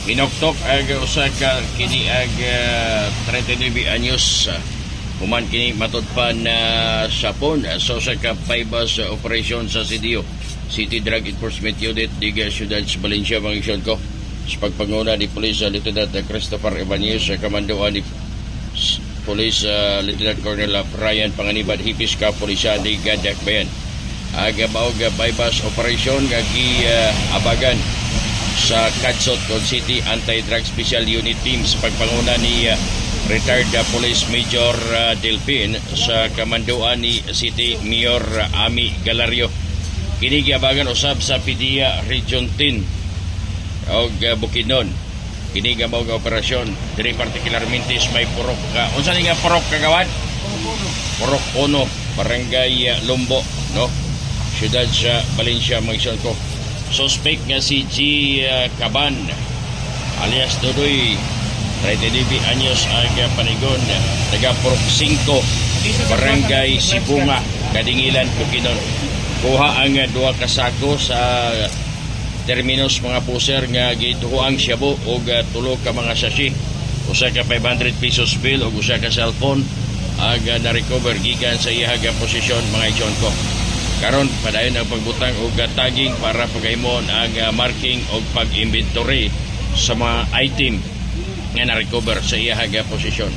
Minoktok ag usa ka kini ag 39 anyos human kini matud pa na sapon so sa ka paibas operasyon sa CDO City Drug Enforcement Unit diga Ciudad Valencia mangisyon ko sa pagpanguna ni Police Lieutenant Christopher Ibanez sa kamandoan ni Police Lieutenant Colonel Brian Panganiban Hipis ka Pulisya ni Gadak Bayan aga maog bypass operation gagi abagan sa Cadsot City Anti-Drug Special Unit Team sa pagpanguna ni retired Police Major Delphin sa kamandoan ni City Mayor Ami Galario. Kini giabagan usab sa PDEA Region 10 og Bukidnon. Kini mao nga operasyon diri partikularmente may purok ka. Unsa ni nga purok kagawan? Purok Ono, Barangay Lumbo, no? Siyudad sa Valencia Magson ko. Suspect nga si G. Caban alias Dodoy 39 anyos ang panigon taga Purok 5 Barangay Sibunga Kadingilan Bukidnon. Kuha ang duha ka sako sa terminus mga puser nga gituhuang shabu o tulo ka mga sashi usa ka 500 pesos bill o usa ka cellphone aga na-recover gikan sa iyang posisyon mga igsoon ko. Karon padayon ang pagbutang og tagging para pagahimon ang marking og pag-inventory sa mga item nga na-recover sa iyang posisyon.